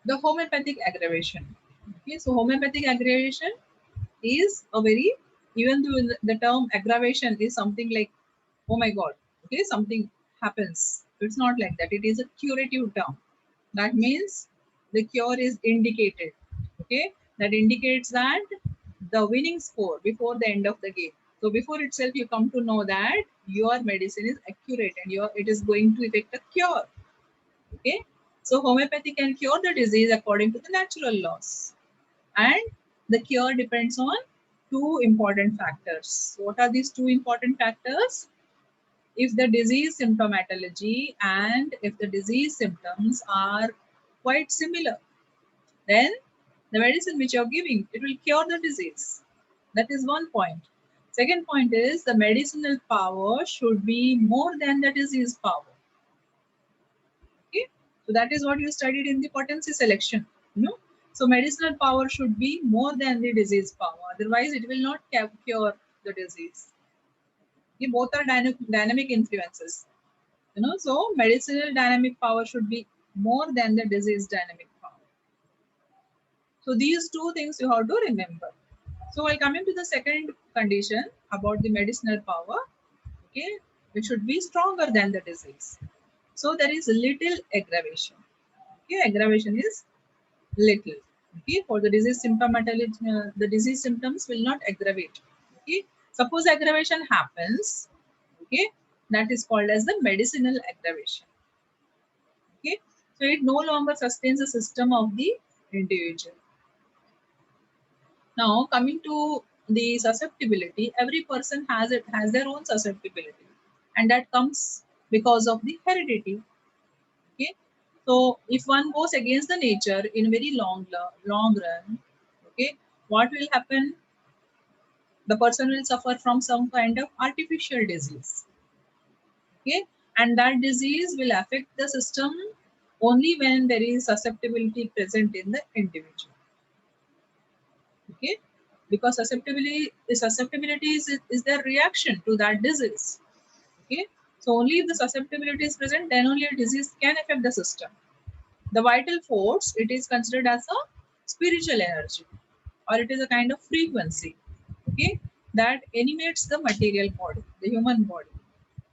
The homeopathic aggravation. Okay, so homeopathic aggravation is a very, even though the term aggravation is something like, oh my god, okay, something happens. It's not like that. It is a curative term. That means the cure is indicated. Okay, that indicates that the winning score before the end of the game. So before itself, you come to know that your medicine is accurate and it is going to effect a cure. Okay, so homeopathy can cure the disease according to the natural laws, and the cure depends on two important factors. So what are these two important factors? If the disease symptomatology and if the disease symptoms are quite similar, then the medicine which you're giving, it will cure the disease. That is one point. Second point is the medicinal power should be more than the disease power. Okay, so that is what you studied in the potency selection. So medicinal power should be more than the disease power. Otherwise, it will not cure the disease. Both are dynamic influences. So medicinal dynamic power should be more than the disease dynamic power. So these two things you have to remember. So while coming to the second condition about the medicinal power, okay, it should be stronger than the disease. So there is little aggravation. Okay, aggravation is little. Okay, for the disease symptomatology, the disease symptoms will not aggravate. Okay, suppose aggravation happens. Okay, that is called as the medicinal aggravation. Okay, so it no longer sustains the system of the individual. Now coming to the susceptibility, every person has their own susceptibility, and that comes because of the heredity. Okay, so if one goes against the nature in very long run, okay, what will happen? The person will suffer from some kind of artificial disease. Okay, and that disease will affect the system only when there is susceptibility present in the individual. Okay, because susceptibility is their reaction to that disease. Okay, so only if the susceptibility is present, then only a disease can affect the system. The vital force, it is considered as a spiritual energy, or it is a kind of frequency, okay, that animates the material body, the human body,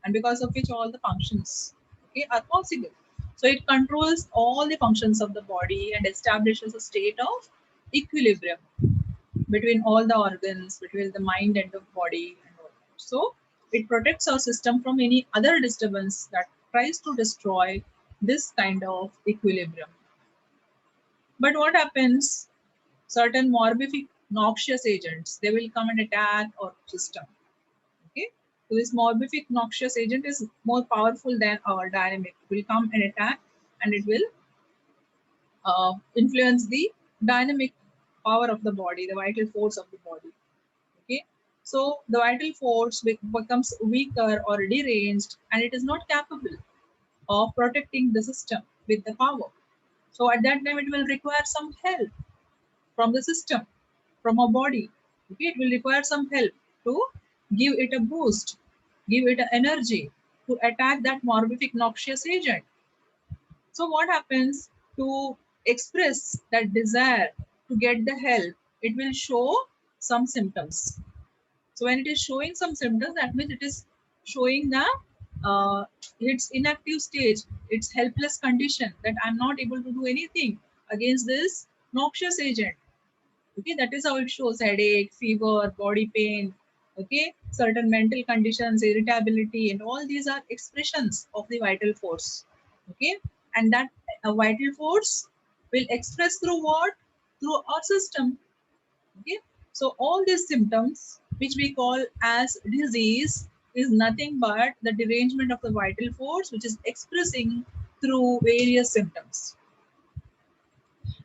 and because of which all the functions, okay, are possible. So it controls all the functions of the body and establishes a state of equilibrium between all the organs, between the mind and the body and all that. So it protects our system from any other disturbance that tries to destroy this kind of equilibrium. But what happens? Certain morbific noxious agents, they will come and attack our system. Okay. So this morbific noxious agent is more powerful than our dynamic. It will come and attack, and it will influence the dynamic power of the body, the vital force of the body. Okay, so the vital force becomes weaker or deranged, and it is not capable of protecting the system with the power. So at that time, it will require some help from the system, from our body. Okay, it will require some help to give it a boost, give it energy to attack that morbific noxious agent. So what happens to express that desire to get the help? It will show some symptoms. So when it is showing some symptoms, that means it is showing the its inactive stage, its helpless condition, that I'm not able to do anything against this noxious agent. Okay, that is how it shows: headache, fever, body pain. Okay, certain mental conditions, irritability, and all these are expressions of the vital force. Okay, and that vital force will express through what? Through our system. Okay, so all these symptoms, which we call as disease, is nothing but the derangement of the vital force, which is expressing through various symptoms.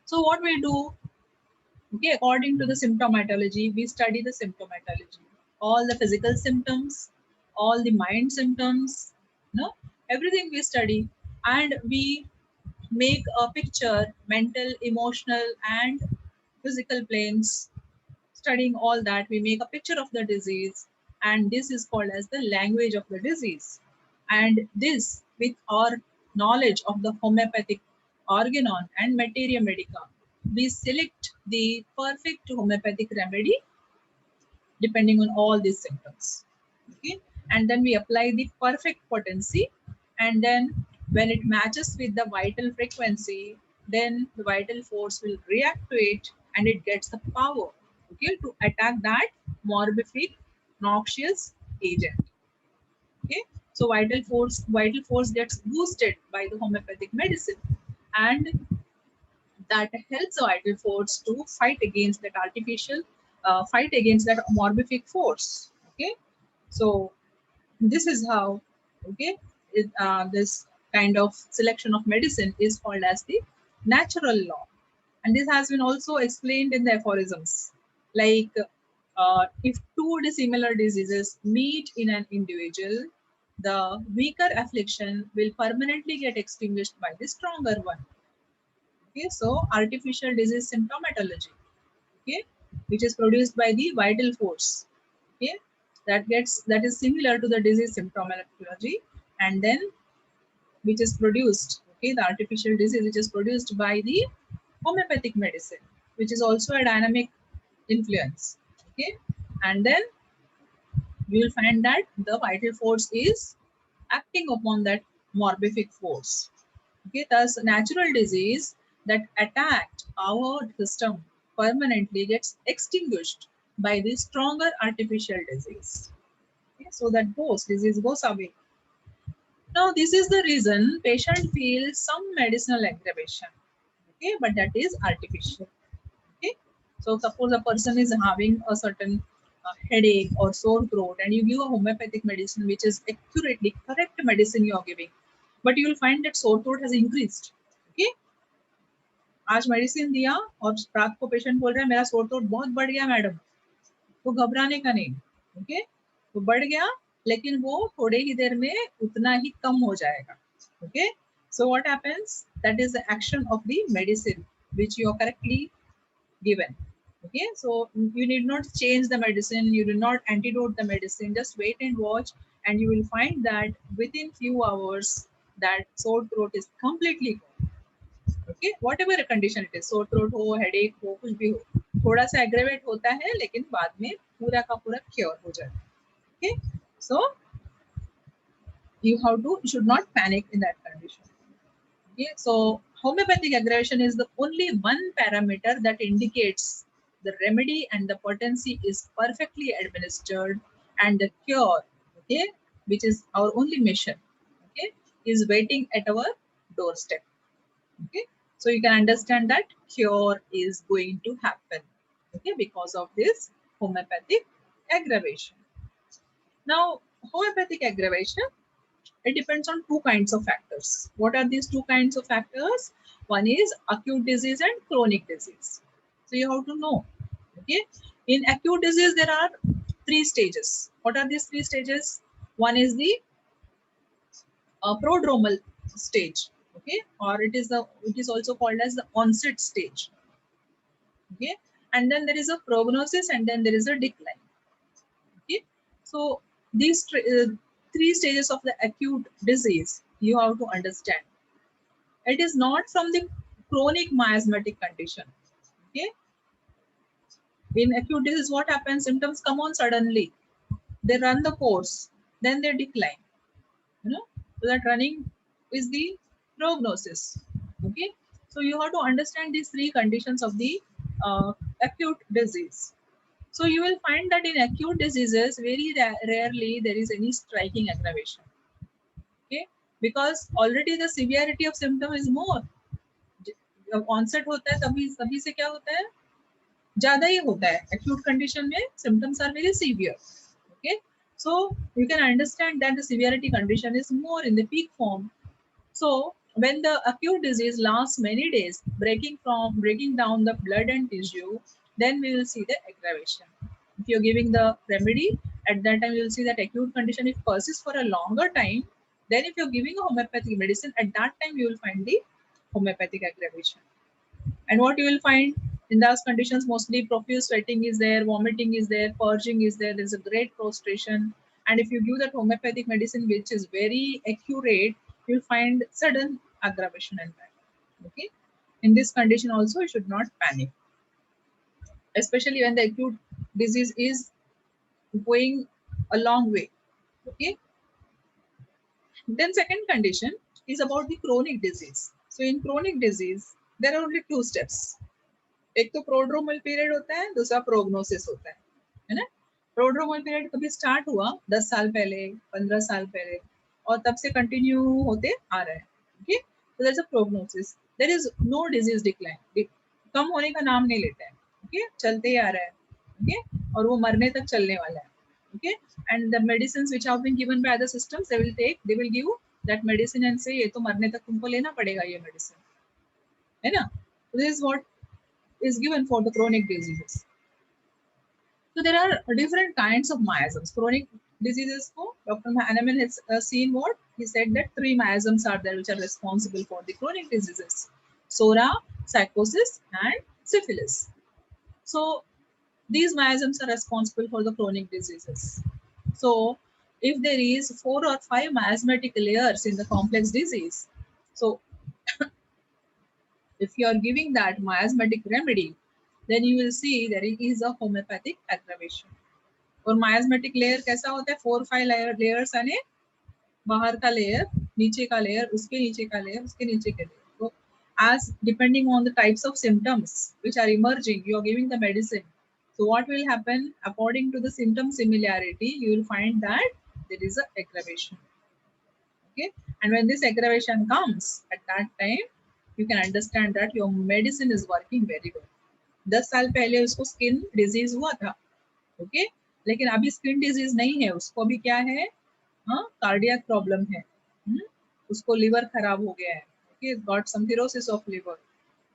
So what we do? Okay, according to the symptomatology, we study the symptomatology, all the physical symptoms, all the mind symptoms, everything we study, and we make a picture, mental, emotional, and physical planes. Studying all that, we make a picture of the disease, and this is called as the language of the disease. And this, with our knowledge of the homeopathic organon, and materia medica. We select the perfect homeopathic remedy depending on all these symptoms. Okay, and then we apply the perfect potency, and then when it matches with the vital frequency, then the vital force will react to it and it gets the power, okay, to attack that morbific noxious agent. Okay, so vital force gets boosted by the homeopathic medicine, and that helps the vital force to fight against that fight against that morbific force. Okay, so this is how, okay, this kind of selection of medicine is called as the natural law, and this has been also explained in the aphorisms, like if two dissimilar diseases meet in an individual, the weaker affliction will permanently get extinguished by the stronger one. Okay, so artificial disease symptomatology, okay, which is produced by the vital force, okay, that is similar to the disease symptomatology, and then which is produced, okay, the artificial disease which is produced by the homeopathic medicine, which is also a dynamic influence. Okay, and then we will find that the vital force is acting upon that morbific force. Okay, thus natural disease that attacked our system permanently gets extinguished by the stronger artificial disease. Okay, so that disease goes away. Now, this is the reason patient feels some medicinal aggravation. Okay, but that is artificial. Okay, so suppose a person is having a certain headache or sore throat, and you give a homeopathic medicine, which is accurately correct medicine you are giving, but you will find that sore throat has increased. Okay, आज medicine दिया और रात को patient बोल रहा है मेरा sore throat बहुत बढ़ गया मैडम, तो घबराने का नहीं. ओके, तो बढ़ गया लेकिन वो थोड़े ही देर में उतना ही कम हो जाएगा. Okay, so what happens, that is the action of the medicine which you are correctly given. Okay, so you need not change the medicine, you do not antidote the medicine, just wait and watch, and you will find that within few hours that sore throat is completely gone. Okay, what ever condition it is, sore throat हो, headache हो, कुछ भी हो, थोड़ा सा aggravate होता है लेकिन बाद में पूरा का पूरा क्योर हो जाता है. Okay, so you should not panic in that condition. Okay, so homeopathic aggravation is the only one parameter that indicates the remedy and the potency is perfectly administered, and the cure, okay, which is our only mission, okay, is waiting at our doorstep. Okay, so you can understand that cure is going to happen, okay, because of this homeopathic aggravation. Now, homeopathic aggravation, it depends on two kinds of factors. What are these two kinds of factors? One is acute disease and chronic disease. So you have to know, okay, in acute disease there are three stages. What are these three stages? One is the prodromal stage, okay, or it is also called as the onset stage. Okay, and then there is a prognosis, and then there is a decline. Okay, so these three stages of the acute disease you have to understand. It is not from the chronic miasmatic condition. Okay, in acute disease what happens, symptoms come on suddenly, they run the course, then they decline, you know, so that running is the prognosis. Okay, so you have to understand these three conditions of the acute disease. So you will find that in acute diseases very rarely there is any striking aggravation. Okay, because already the severity of symptom is more. जब onset होता है तभी तभी से क्या होता है, ज्यादा ही होता है. acute condition में symptoms are very severe. Okay, so you can understand that the severity condition is more in the peak form. So when the acute disease lasts many days, breaking down the blood and tissue, then we will see the aggravation. If you're giving the remedy, at that time you will see that acute condition if persists for a longer time. Then if you're giving a homeopathic medicine, at that time you will find the homeopathic aggravation. And what you will find in those conditions, mostly profuse sweating is there, vomiting is there, purging is there, there's a great prostration. And if you give that homeopathic medicine, which is very accurate, you'll find sudden aggravation in that. Okay, in this condition also you should not panic, especially when the acute disease is going a long way. Okay, then second condition is about the chronic disease. So in chronic disease there are only two steps. एक तो prodromal period होता है, दूसरा prognosis होता है ना. Prodromal period कभी start हुआ 10 साल पहले, 15 साल पहले, और तब से कंटिन्यू होते आ रहा है. Okay, so there's a prognosis. There is no disease decline. कम होने का नाम नहीं लेता है. ओके, चलते ही आ रहा है. ओके, और वो मरने तक चलने वाला है. Okay, and the medicines which have been given by other systems, they will give that medicine and say ये तो मरने तक तुमको लेना पड़ेगा ये medicine, है ना. This is what is given for the chronic diseases. So there are different kinds of miasms. Chronic diseases, Dr. Hahnemann has seen what? He said that 3 miasms are there which are responsible for the chronic diseases: Sora, psychosis, and syphilis. So these miasms are responsible for the chronic diseases. So if there is 4 or 5 miasmatic layers in the complex disease, so if you are giving that miasmatic remedy, then you will see there is a homeopathic aggravation. और miasmatic layer कैसा होता है? 4-5 layers आने, बाहर का layer, नीचे का layer, उसके नीचे का layer, उसके नीचे का layer. So as depending on the types of symptoms which are emerging, you are giving the medicine. So what will happen? According to the symptom similarity, you will find that there is a aggravation. Okay, and when this aggravation comes, at that time you can understand that your medicine is working very well. 10 साल पहले उसको skin disease हुआ था. Okay, लेकिन अभी skin disease नहीं है, उसको अभी क्या है? कार्डियक प्रॉब्लम है. उसको लिवर खराब हो गया है. Okay, got some cirrhosis of liver.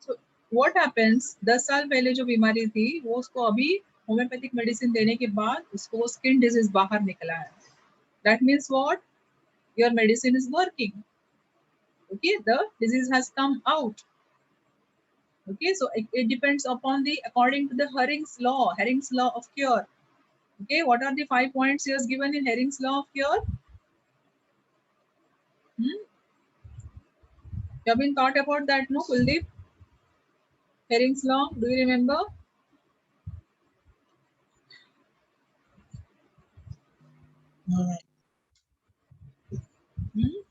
So what happens, 10 साल पहले जो बीमारी थी वो उसको अभी होम्योपैथिक मेडिसिन देने के बाद उसको वो स्किन डिजीज बाहर निकला है. That means what? Your medicine is working. Okay, the disease has come out. Okay, so it depends upon the, according to the Herring's law of cure. Okay, what are the 5 points he has given in Herring's law of cure? You have been thought about that, no, Kuldeep? Herring's law, do you remember?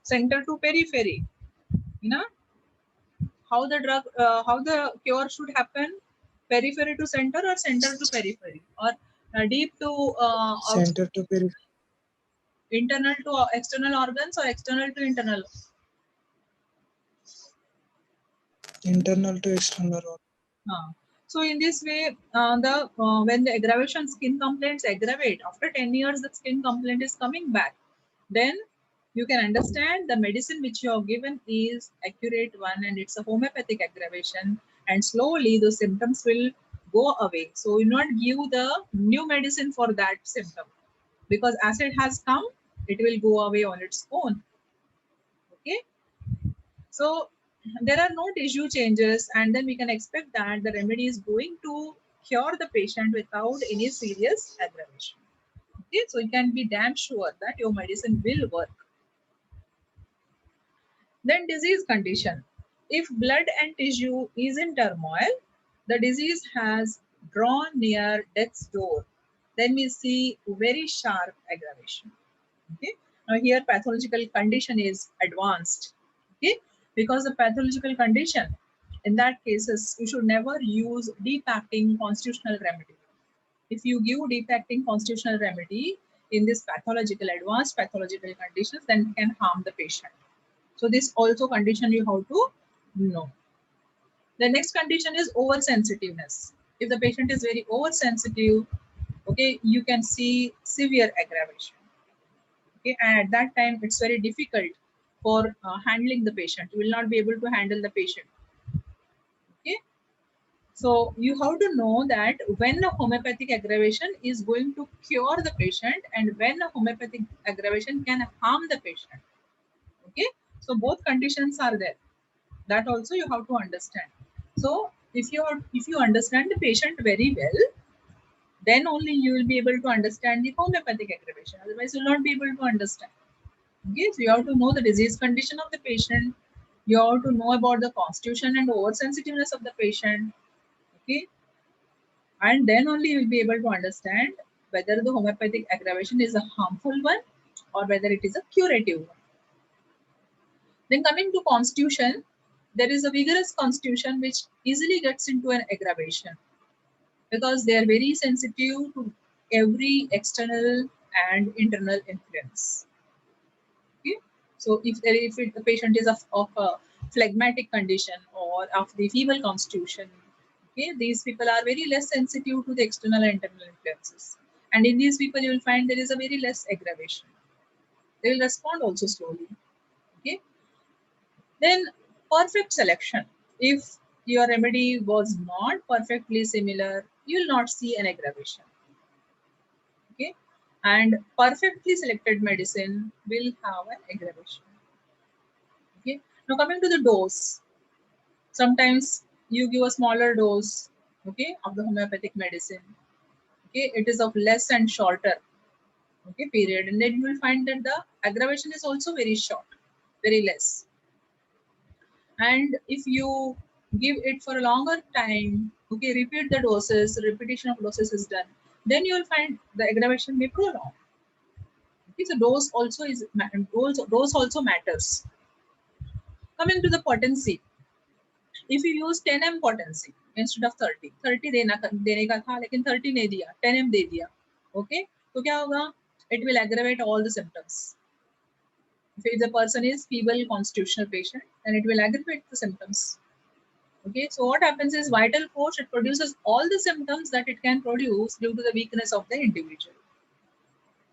Center to periphery. You know how the drug, how the cure should happen? Periphery to center or center to periphery, or deep to center to periphery, internal to external organs, or external to internal? internal to external. So in this way, when the aggravation skin complaints aggravate, after 10 years the skin complaint is coming back, then you can understand the medicine which you have given is accurate one, and it's a homeopathic aggravation, and slowly the symptoms will go away. So you not give the new medicine for that symptom, because as it has come, it will go away on its own. Okay, so there are no tissue changes, and then we can expect that the remedy is going to cure the patient without any serious aggravation. Okay, so you can be damn sure that your medicine will work. Then disease condition. If blood and tissue is in turmoil, the disease has drawn near death's door, then we see very sharp aggravation. Okay, now here pathological condition is advanced. Okay, because the pathological condition, in that cases you should never use deep acting constitutional remedy. If you give deep acting constitutional remedy in this pathological, advanced pathological conditions, then it can harm the patient. So this also condition you have to know. The next condition is oversensitiveness. If the patient is very oversensitive, okay, you can see severe aggravation. Okay, and at that time it's very difficult for handling the patient. You will not be able to handle the patient. Okay, so you have to know that when a homeopathic aggravation is going to cure the patient, and when a homeopathic aggravation can harm the patient. Okay, so both conditions are there. That also you have to understand. So if you understand the patient very well, then only you will be able to understand the homeopathic aggravation. Otherwise, you will not be able to understand. Okay, so you have to know the disease condition of the patient, You have to know about the constitution and oversensitiveness of the patient. Okay, and then only you will be able to understand whether the homeopathic aggravation is a harmful one or whether it is a curative one. Then coming to constitution, there is a vigorous constitution which easily gets into an aggravation because they are very sensitive to every external and internal influence. Okay? So if the patient is of a phlegmatic condition or of the feeble constitution, okay, these people are very less sensitive to the external and internal influences. And in these people, you will find there is a very less aggravation. They will respond also slowly. Okay. Then perfect selection. If your remedy was not perfectly similar, you will not see an aggravation. Okay. And perfectly selected medicine will have an aggravation. Okay. Now coming to the dose. Sometimes you give a smaller dose, okay, of the homeopathic medicine. Okay, it is of less and shorter, okay, period, and then you will find that the aggravation is also very short, very less. And if you give it for a longer time, okay, repeat the doses, repetition of doses is done, then you will find the aggravation may prolong. Okay, so dose also matters. Coming to the potency, if you use 10 m potency instead of 30 देने का था लेकिन 30 नहीं दिया, 10 m दे दिया, okay, तो क्या होगा? It will aggravate all the symptoms. If the person is feeble constitutional patient, then it will aggravate the symptoms. Okay, so what happens is vital force, it produces all the symptoms that it can produce due to the weakness of the individual.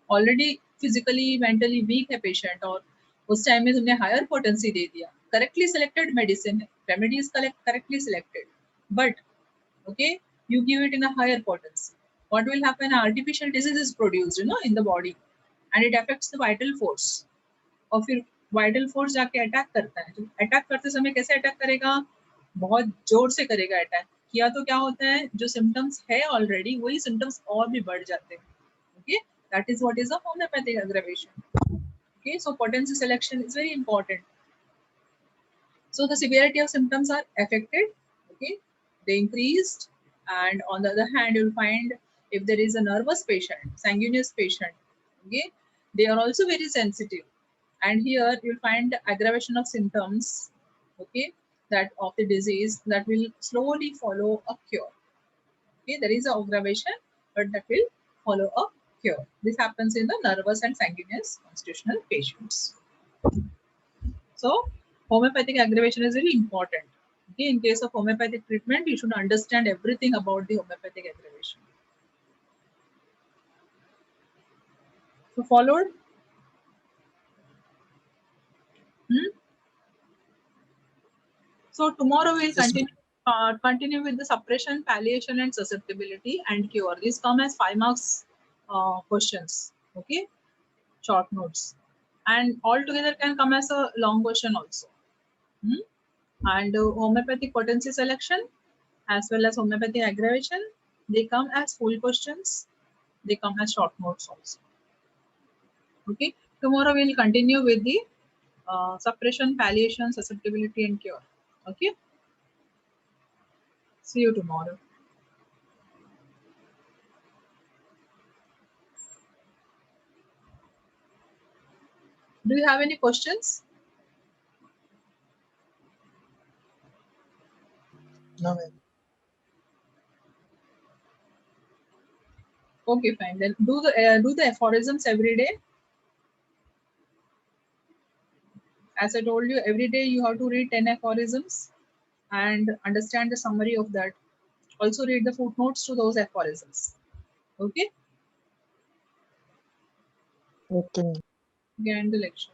Already physically mentally weak है patient और उस time में तुमने higher potency दे दिया, correctly selected medicine, remedy is correctly selected, but okay, you give it in a higher potency. What will happen? Artificial disease is produced, in the body, and it affects the vital force. और फिर vital force जाके attack करता है. तो attack करते समय कैसे attack करेगा? बहुत जोर से करेगा अटैक. किया तो क्या होता है, जो सिम्टम्स है ऑलरेडी वही सिम्टम्स और भी बढ़ जाते हैं. Okay, that is what is a homeopathic aggravation. Okay, so potency selection is very important. So the severity of symptoms are affected. Okay, they increased, and on the other hand, you'll find if there is a nervous patient, sanguineous patient, okay, they are also very sensitive, and here you'll find aggravation of symptoms, okay, that of the disease that will slowly follow a cure. Okay, there is an aggravation, but that will follow a cure. This happens in the nervous and sanguineous constitutional patients. So homeopathic aggravation is very important. Okay, in case of homeopathic treatment, you should understand everything about the homeopathic aggravation. So followed. Hmm? So tomorrow we'll Yes, ma'am. continue with the suppression, palliation, and susceptibility and cure. These come as 5 marks questions. Okay, short notes, and all together can come as a long question also. Hmm? And homeopathic potency selection as well as homeopathic aggravation, they come as full questions, they come as short notes also. Okay, tomorrow we'll continue with the suppression, palliation, susceptibility, and cure. Okay, see you tomorrow. Do you have any questions? No, ma'am. Okay, fine. Then do the aphorisms every day. As I told you, every day you have to read 10 aphorisms and understand the summary of that. Also read the footnotes to those aphorisms. Okay, Okay, ma'am. again the lecture.